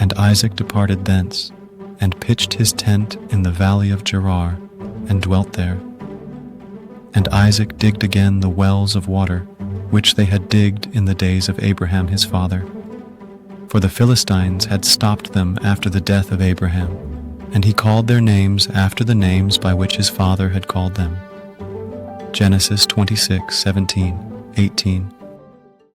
And Isaac departed thence, and pitched his tent in the valley of Gerar, and dwelt there. And Isaac digged again the wells of water, which they had digged in the days of Abraham his father. For the Philistines had stopped them after the death of Abraham, and he called their names after the names by which his father had called them. Genesis 26:17, 18,